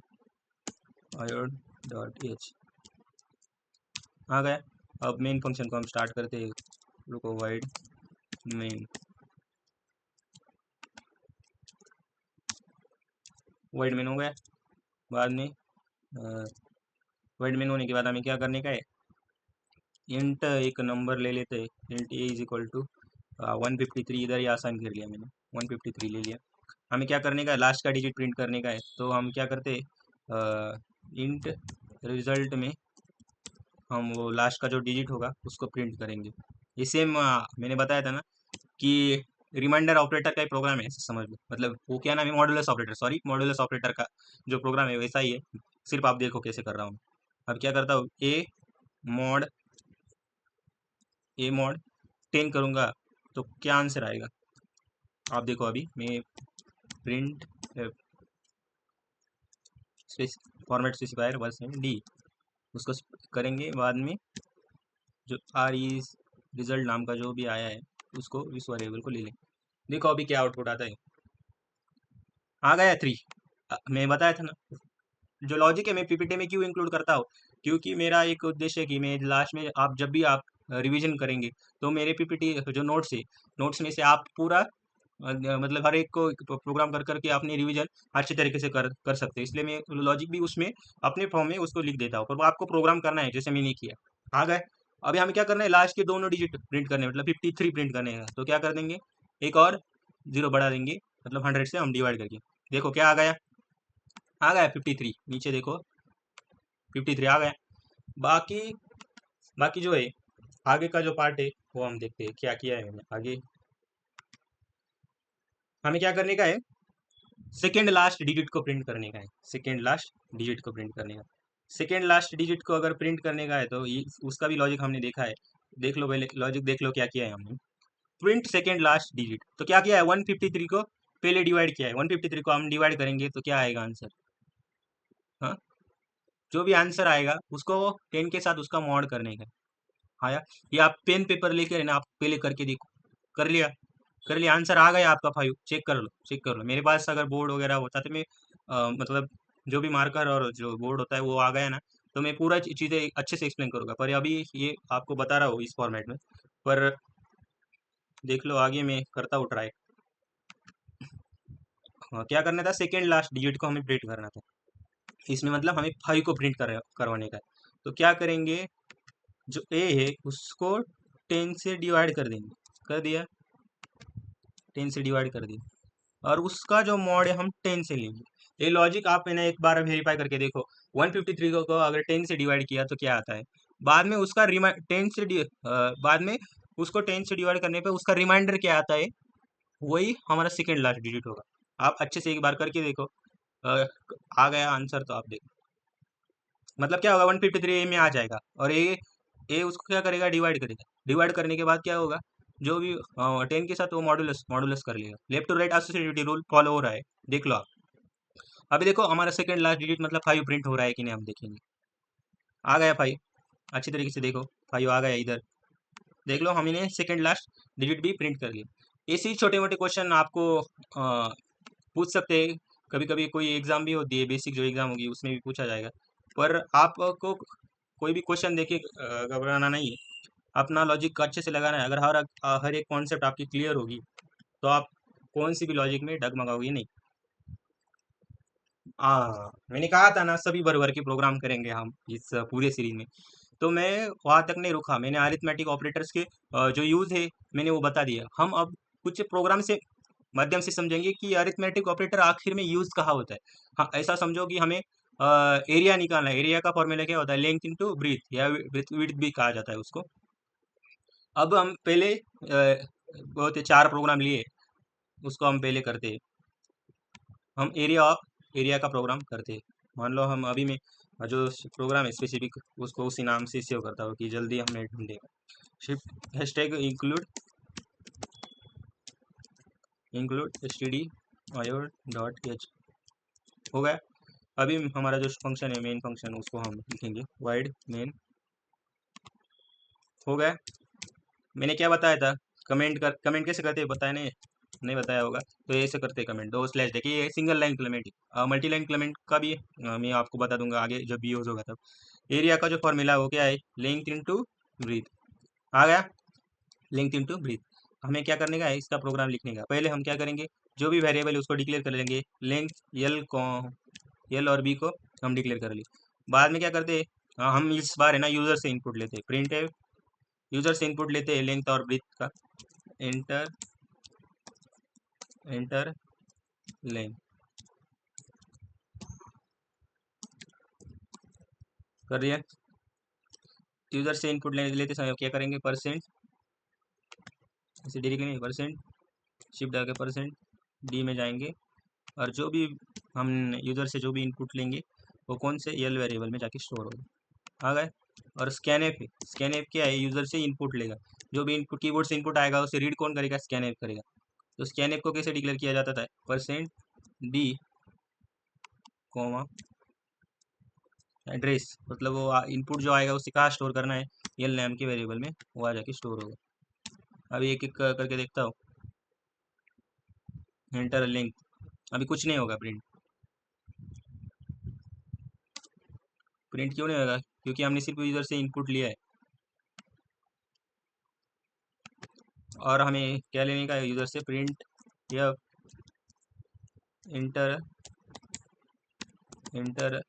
iod डॉट h आ गया। अब मेन फंक्शन को हम स्टार्ट करते हैं। रुको, वाइड मेन, वाइड मेन हो गया। बाद में वाइड मेन होने के बाद हमें क्या करने का है, इंट एक नंबर ले लेते हैं। Int a is equal to 153, इधर ही आसान कर लिया मैंने, 153 ले लिया। हमें क्या करने का है, लास्ट का डिजिट प्रिंट करने का है। तो हम क्या करते हैं, इंट रिजल्ट में हम वो लास्ट का जो डिजिट होगा उसको प्रिंट करेंगे। ये सेम मैंने बताया था ना कि रिमाइंडर ऑपरेटर का ही प्रोग्राम है, ऐसे समझ लो। मतलब वो क्या नाम है, modulus operator, sorry modulus operator का जो प्रोग्राम है वैसा ही है। सिर्फ आप देखो कैसे कर रहा हूँ। अब क्या करता हूँ, मॉड ए मॉड 10 करूँगा तो क्या आंसर आएगा आप देखो। अभी मैं प्रिंट फॉर्मेट स्पेसिफायर बस डी, उसको करेंगे। बाद में जो आर इज रिजल्ट नाम का जो भी आया है उसको इस वेरिएबल को ले लें। देखो अभी क्या आउटपुट आता है, आ गया 3। मैं बताया था ना, जो लॉजिक है मैं पीपीटी में क्यों इंक्लूड करता हूँ, क्योंकि मेरा एक उद्देश्य है कि मैं लास्ट में आप जब भी आप रिवीजन करेंगे तो मेरे पीपीटी जो नोट्स है, नोट्स में से आप पूरा मतलब हर एक को प्रोग्राम कर करके अपनी रिवीजन अच्छे तरीके से कर कर सकते हैं। इसलिए मैं लॉजिक भी उसमें अपने फॉर्म में उसको लिख देता हूँ, पर वो आपको प्रोग्राम करना है जैसे मैंने किया। आ गए। अभी हमें क्या करना है, लास्ट के दोनों डिजिट प्रिंट करने हैं, मतलब 53 प्रिंट करने हैं। तो क्या कर देंगे, एक और जीरो बढ़ा देंगे, मतलब 100 से हम डिवाइड करके। देखो क्या आ गया 53। नीचे देखो 53 आ गया। बाकी बाकी जो है आगे का जो पार्ट है वो हम देखते हैं क्या किया है मैंने आगे। हमें क्या करने का है, सेकेंड लास्ट डिजिट को प्रिंट करने का है। सेकेंड लास्ट डिजिट को प्रिंट करने का, सेकेंड लास्ट डिजिट को अगर प्रिंट करने का है तो ये उसका भी लॉजिक हमने देखा है। देख लो पहले लॉजिक, देख लो क्या किया है हमने। प्रिंट सेकेंड लास्ट डिजिट, तो क्या किया है, 153 को पहले डिवाइड किया है। 153 को हम डिवाइड करेंगे तो क्या आएगा आंसर। हाँ, जो भी आंसर आएगा उसको 10 के साथ उसका मॉड करने का है। आया, ये आप पेन पेपर लेके ना आप पहले करके देखो। कर लिया, कर लिया, आंसर आ गया आपका 5। चेक कर लो, चेक कर लो। मेरे पास अगर बोर्ड वगैरह होता तो मैं मतलब जो भी मार्कर और जो बोर्ड होता है वो आ गया ना, तो मैं पूरा चीज़ें अच्छे से एक्सप्लेन करूँगा। पर अभी ये आपको बता रहा हूँ इस फॉर्मेट में। पर देख लो आगे मैं करता हूँ ट्राई। क्या करना था, सेकेंड लास्ट डिजिट को हमें प्रिंट करना था। इसमें मतलब हमें 5 को प्रिंट करवाने का है। तो क्या करेंगे, जो ए है उसको 10 से डिवाइड कर देंगे, कर दिया, 10 से डिवाइड कर दिया, और उसका जो मॉड है हम 10 से लेंगे। ये लॉजिक आप मैंने एक बार वेरीफाई करके देखो, 153 को अगर 10 से डिवाइड किया तो क्या आता है, बाद में उसका 10 से बाद में उसको 10 से डिवाइड करने पे उसका रिमाइंडर क्या आता है, वही हमारा सेकेंड लास्ट डिजिट होगा। आप अच्छे से एक बार करके देखो, अ, आ गया आंसर तो आप देखो, मतलब क्या होगा, 153 ए में आ जाएगा, और ए उसको क्या करेगा, डिवाइड करेगा, डिवाइड करने के बाद क्या होगा, जो भी 10 के साथ वो मॉडुलस मॉडुलस कर लेगा। Left to right associativity rule follow हो रहा है, देख लो आप। अभी देखो हमारा सेकंड लास्ट डिजिट मतलब 5 प्रिंट हो रहा है कि नहीं, हम देखेंगे। आ गया 5, अच्छी तरीके से देखो, 5 आ गया इधर, देख लो हमने सेकंड लास्ट डिजिट भी प्रिंट कर लिया। ऐसे ही छोटे मोटे क्वेश्चन आपको पूछ सकते हैं, कभी कभी कोई एग्जाम भी होती है, बेसिक जो एग्जाम होगी उसमें भी पूछा जाएगा। पर आपको कोई भी क्वेश्चन देके घबराना नहीं है, अपना लॉजिक अच्छे से लगाना है। अगर हर एक कॉन्सेप्ट आपकी क्लियर होगी तो आप कौन सी भी लॉजिक में डगमगाओगे नहीं। हाँ, मैंने कहा था ना, सभी भर भर के प्रोग्राम करेंगे हम इस पूरे सीरीज में। तो मैं वहां तक नहीं रुका, मैंने अरिथमेटिक ऑपरेटर्स के जो यूज है मैंने वो बता दिया। हम अब कुछ प्रोग्राम से माध्यम से समझेंगे कि अरिथमेटिक ऑपरेटर आखिर में यूज कहाँ होता है। हाँ, ऐसा समझो कि हमें एरिया निकालना है, एरिया का फॉर्मूला क्या होता है, लेंथ इनटू ब्रीथ, या विड्थ भी कहा जाता है उसको। अब हम पहले बहुत 4 प्रोग्राम लिए, उसको हम पहले करते हैं। हम एरिया का प्रोग्राम करते हैं। मान लो हम अभी में जो प्रोग्राम है स्पेसिफिक, उसको उसी नाम से सेव करता हो कि जल्दी हमने ढूंढेगा। Shift hashtag include std dot H, हो गया। अभी हमारा जो फंक्शन है, मेन फंक्शन, उसको हम लिखेंगे वाइड मेन, हो गया। मैंने क्या बताया था, कमेंट कैसे करते हैं बताया नहीं बताया होगा, तो ये ऐसे करते हैं कमेंट, दो स्लैश देखिए, ये single line comment, multi line comment का भी मैं आपको बता दूंगा आगे जब भी यूज होगा तब। एरिया का जो फॉर्मूला है वो क्या है, लेंथ इनटू ब्रीथ, आ गया, लेंथ इनटू ब्रीथ। हमें क्या करने का है, इसका प्रोग्राम लिखने का। पहले हम क्या करेंगे, जो भी वेरिएबल है उसको डिक्लेयर कर लेंगे, लेंथ एल और बी को हम डिक्लेयर कर लिए। बाद में क्या करते हैं, हम इस बार है ना यूजर से इनपुट लेते हैं, प्रिंट है, यूजर से इनपुट लेते हैं लेंथ और ब्रीथ का, एंटर एंटर लेंथ कर दिया। यूजर से इनपुट लेते समय क्या करेंगे, परसेंट, ऐसे डायरेक्टली नहीं, परसेंट शिफ्ट आके परसेंट डी में जाएंगे, और जो भी हम यूजर से जो भी इनपुट लेंगे वो कौन से एल वेरिएबल में जाके स्टोर होगा, आ गए। और स्कैनएफ है, स्कैनएफ क्या है, यूजर से इनपुट लेगा, जो भी इनपुट कीबोर्ड से इनपुट आएगा उसे रीड कौन करेगा, स्कैनएफ करेगा। तो स्कैनएफ को कैसे डिक्लेयर किया जाता था, परसेंट डी कॉमा एड्रेस, मतलब वो इनपुट जो आएगा उसे कहाँ स्टोर करना है, एल नाम के वेरिएबल में, वो आ जाके स्टोर होगा। अभी एक एक करके देखता हूँ, एंटर लिंक, अभी कुछ नहीं होगा, प्रिंट, प्रिंट क्यों नहीं होगा, क्योंकि हमने सिर्फ यूजर से इनपुट लिया है। और हमें क्या लेने का है, यूजर से प्रिंट या इंटर इंटर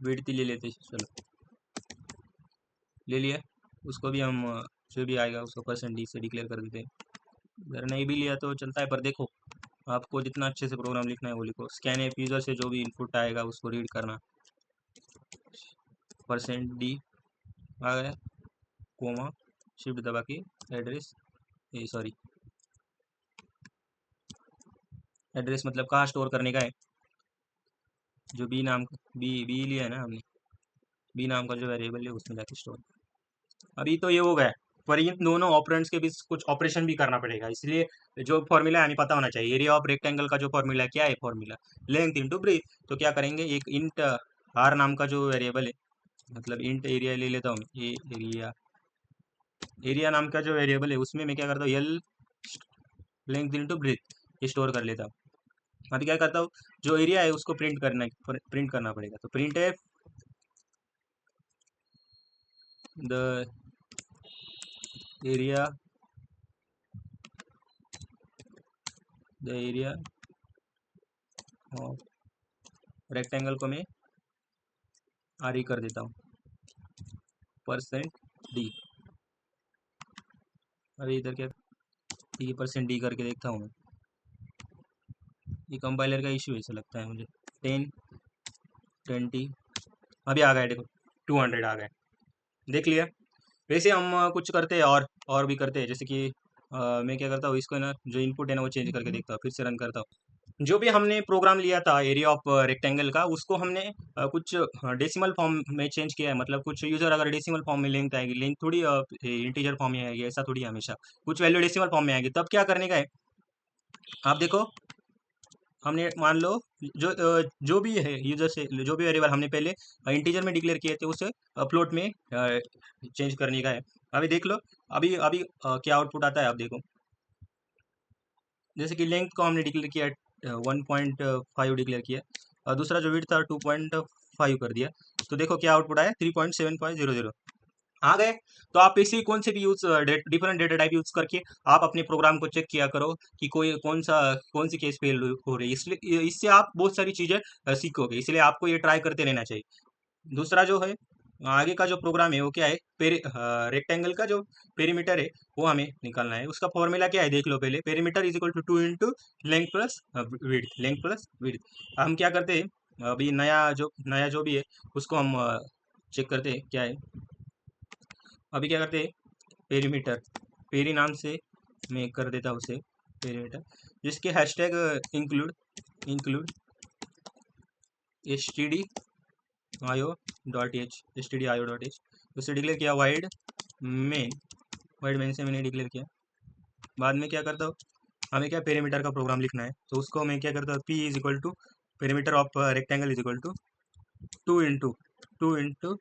विड्थ ले लेते, चलो ले लिया। उसको भी हम जो भी आएगा उसको परसेंट डी से डिक्लेयर कर देते हैं। अगर नहीं भी लिया तो चलता है, पर देखो आपको जितना अच्छे से प्रोग्राम लिखना है वो लिखो। स्कैन एप यूजर से जो भी इनपुट आएगा उसको रीड करना, परसेंट डी आ गया, कोमा शिफ्ट दबा के एड्रेस, ये सॉरी एड्रेस मतलब कहाँ स्टोर करने का है, जो बी नाम बी लिया है ना हमने, बी नाम का जो वेरिएबल है उसमें जाके स्टोर। अभी तो ये हो गया, पर इन दोनों ऑपरेंड्स के बीच कुछ ऑपरेशन भी करना पड़ेगा, इसलिए जो फॉर्मूला है हमें पता होना चाहिए। एरिया ऑफ रेक्टेंगल का जो फॉर्मूला क्या है, फॉर्मूला लेंथ इनटू ब्रीथ। तो क्या करेंगे, एक इंट आर नाम का जो वेरिएबल है, मतलब इंट एरिया ले लेता हूँ, ये एरिया, एरिया नाम का जो वेरिएबल है उसमें मैं क्या करता हूँ, l length into breadth store कर लेता हूँ। अभी क्या करता हूँ, जो एरिया है उसको प्रिंट करना पड़ेगा। तो प्रिंट है द एरिया और रेक्टेंगल को मैं आर ई कर देता हूँ, %d। अभी इधर क्या, ये %d करके देखता हूँ मैं। ये कंपाइलर का इशू ऐसा लगता है मुझे। 10 20 अभी आ गया, देखो 200 आ गए, देख लिया। वैसे हम कुछ करते हैं और भी करते हैं, जैसे कि मैं क्या करता हूँ, इसको ना जो इनपुट है ना वो चेंज करके देखता हूँ, फिर से रन करता हूँ। जो भी हमने प्रोग्राम लिया था एरिया ऑफ रेक्टेंगल का, उसको हमने कुछ डेसिमल फॉर्म में चेंज किया है। मतलब कुछ यूजर अगर डेसिमल फॉर्म में लेंथ आएगी, लेंथ थोड़ी इंटीजर फॉर्म में आएगी, ऐसा थोड़ी हमेशा कुछ वैल्यू डेसिमल फॉर्म में आएगी। तब क्या करने का है, आप देखो, हमने मान लो जो भी है यूजर से जो भी वेरिएबल हमने पहले इंटीजर में डिक्लेयर किए थे, उसे फ्लोट में चेंज करने का है। अभी देख लो, अभी अभी क्या आउटपुट आता है, आप देखो। जैसे कि लेंथ को हमने डिक्लेयर किया 1.5 डिक्लेयर किया, और दूसरा जो विड्थ था 2.5 कर दिया। तो देखो क्या आउटपुट आया, 3.7500 आ गए। तो आप इसी कौन से भी use different data type use करके आप अपने प्रोग्राम को चेक किया करो कि कोई कौन सी केस फेल हो रही है। इसलिए इससे आप बहुत सारी चीजें सीखोगे, इसलिए आपको ये ट्राई करते रहना चाहिए। दूसरा जो है, आगे का जो प्रोग्राम है वो क्या है, रेक्टेंगल का जो पेरीमीटर है वो हमें निकालना है। उसका फॉर्मूला क्या है, देख लो पहले। Perimeter is equal to 2 into length plus width. हम क्या करते हैं, अभी नया जो भी है उसको हम चेक करते हैं क्या है। अभी क्या करते हैं, पेरीमीटर, पेरी नाम से मैं कर देता हूँ उसे पेरीमीटर, जिसके हैशटैग इंक्लूड stdio.h उससे डिक्लेयर किया वाइड मेन से मैंने डिक्लेयर किया। बाद में क्या करता हूँ, हमें क्या पेरीमीटर का प्रोग्राम लिखना है, तो उसको मैं क्या करता हूँ, p is equal to perimeter of rectangle is equal to 2 into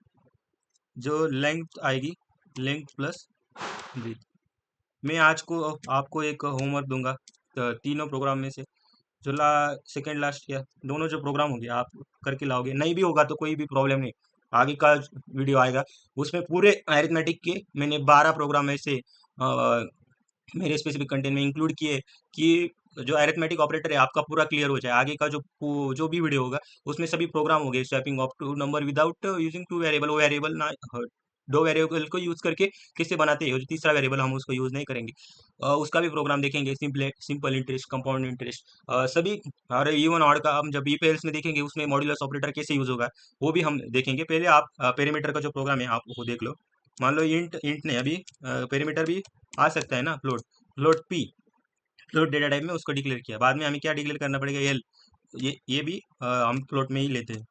जो लेंथ आएगी, लेंथ प्लस ब्रीथ। मैं आज को आपको एक होमवर्क दूंगा, तो तीनों प्रोग्राम में से जो सेकेंड लास्ट या दोनों जो प्रोग्राम होंगे आप करके लाओगे। नहीं भी होगा तो कोई भी प्रॉब्लम नहीं, आगे का वीडियो आएगा उसमें पूरे अरिथमेटिक के मैंने 12 प्रोग्राम ऐसे मेरे स्पेसिफिक कंटेंट में इंक्लूड किए कि जो अरिथमेटिक ऑपरेटर है आपका पूरा क्लियर हो जाए। आगे का जो भी वीडियो होगा उसमें सभी प्रोग्राम हो गए, swapping of two number without using two variable, वो वेरिएबल ना दो वेरिएबल को यूज करके किससे बनाते हैं, जो तीसरा वेरिएबल हम उसको यूज नहीं करेंगे, उसका भी प्रोग्राम देखेंगे। सिंपल इंटरेस्ट, कंपाउंड इंटरेस्ट, सभी। और इवन ऑड का हम जब ईपीएल्स में देखेंगे उसमें मॉड्यूलस ऑपरेटर कैसे यूज होगा वो भी हम देखेंगे। पहले आप पेरीमीटर का जो प्रोग्राम है आप वो देख लो। मान लो इंट इंट ने अभी पेरीमीटर भी आ सकता है ना, फ्लोट डेटा टाइप में उसको डिक्लेयर किया। बाद में हमें क्या डिक्लेयर करना पड़ेगा, एल, ये भी हम फ्लोट में ही लेते हैं।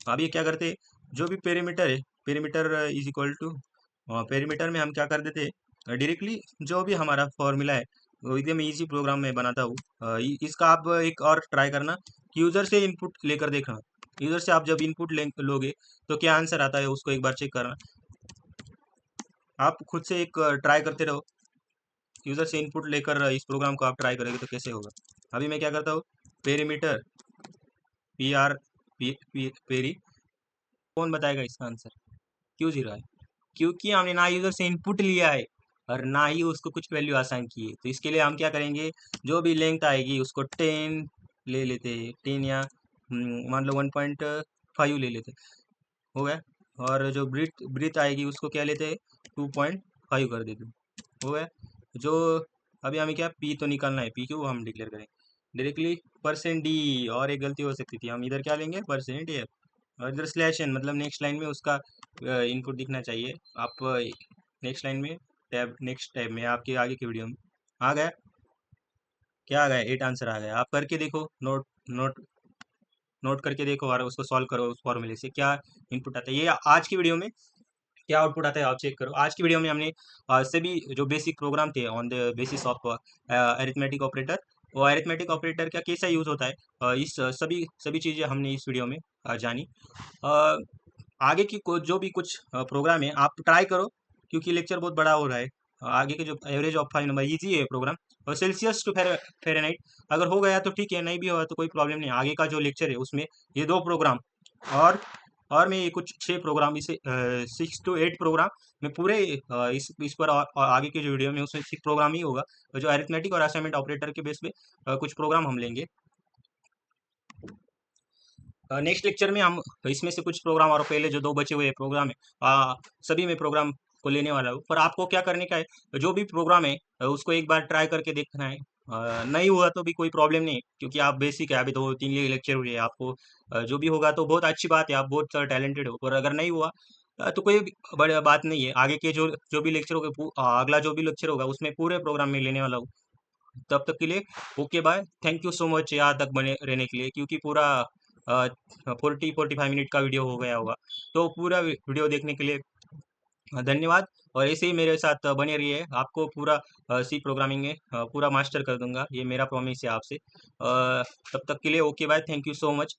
अब ये क्या करते हैं, जो भी पेरीमीटर है, perimeter is equal to, perimeter में हम क्या कर देते हैं डायरेक्टली, जो भी हमारा फॉर्मूला है वो एकदम इजी प्रोग्राम में बनाता हूँ। इसका आप एक और ट्राई करना कि यूजर से इनपुट लेकर देखना। यूजर से आप जब इनपुट लोगे तो क्या आंसर आता है उसको एक बार चेक करना। आप खुद से एक ट्राई करते रहो, यूजर से इनपुट लेकर इस प्रोग्राम को आप ट्राई करेंगे तो कैसे होगा। अभी मैं क्या करता हूँ, पेरीमीटर पेरी, कौन बताएगा इसका आंसर, क्यों 0 है? क्योंकि हमने ना यूजर से इनपुट लिया है और ना ही उसको कुछ वैल्यू आसाइन की है। तो इसके लिए हम क्या करेंगे, जो भी लेंथ आएगी उसको 10 ले लेते हैं, 10 या मान लो 1.5 ले लेते, हो गया। और जो ब्रीथ ब्रीथ आएगी उसको क्या लेते हैं, 2.5 कर देते, हो गया। जो अभी हमें क्या पी तो निकालना है, पी क्यों हम डिक्लेयर करें डायरेक्टली %d। और एक गलती हो सकती थी, हम इधर क्या लेंगे %f, और इधर /n, मतलब नेक्स्ट लाइन में उसका इनपुट दिखना चाहिए। आप नेक्स्ट लाइन में नेक्स्ट टैब में आपके आगे की वीडियो में आ गया, क्या आ गया, 8 आंसर आ गया। आप करके देखो, नोट नोट करके देखो और उसको सॉल्व करो, उस फॉर्मूले से क्या इनपुट आता है। ये आज की वीडियो में क्या आउटपुट आता है आप चेक करो। आज की वीडियो में हमने सभी जो बेसिक प्रोग्राम थे on the basis of arithmetic operator, वो अरिथमेटिक ऑपरेटर का कैसा यूज होता है, इस सभी सभी चीज़ें हमने इस वीडियो में जानी। अ, आगे की जो भी कुछ प्रोग्राम है आप ट्राई करो, क्योंकि लेक्चर बहुत बड़ा हो रहा है। आगे के जो एवरेज ऑफ 5 नंबर ईजी है प्रोग्राम, और सेल्सियस टू फ़ारेनहाइट अगर हो गया तो ठीक है, नहीं भी हुआ तो कोई प्रॉब्लम नहीं। आगे का जो लेक्चर है उसमें ये 2 प्रोग्राम और मैं ये कुछ 6 प्रोग्राम, इसे 6 to 8 प्रोग्राम मैं पूरे इस पर, और आगे के जो वीडियो में उसमें 6 प्रोग्राम ही होगा। जो अरिथमेटिक और असाइनमेंट ऑपरेटर के बेस पे कुछ प्रोग्राम हम लेंगे। नेक्स्ट लेक्चर में हम इसमें से कुछ प्रोग्राम और पहले जो दो बचे हुए प्रोग्राम है सभी में प्रोग्राम को लेने वाला हूँ। पर आपको क्या करने का है, जो भी प्रोग्राम है उसको एक बार ट्राई करके देखना है। नहीं हुआ तो भी कोई प्रॉब्लम नहीं है, क्योंकि आप बेसिक है, अभी 2-3 लेक्चर हुए हैं आपको। जो भी होगा तो बहुत अच्छी बात है, आप बहुत टैलेंटेड हो। और अगर नहीं हुआ तो कोई बड़ी बात नहीं है। आगे के जो जो भी लेक्चर होगा अगला जो भी लेक्चर होगा उसमें पूरे प्रोग्राम में लेने वाला हूँ। तब तक के लिए okay bye. Thank you so much यहाँ तक बने रहने के लिए, क्योंकि पूरा 40-45 मिनट का वीडियो हो गया होगा। तो पूरा वीडियो देखने के लिए धन्यवाद। और ऐसे ही मेरे साथ बने रहिए, आपको पूरा सी प्रोग्रामिंग में पूरा मास्टर कर दूंगा, ये मेरा प्रॉमिस है आपसे। तब तक के लिए okay bye, thank you so much.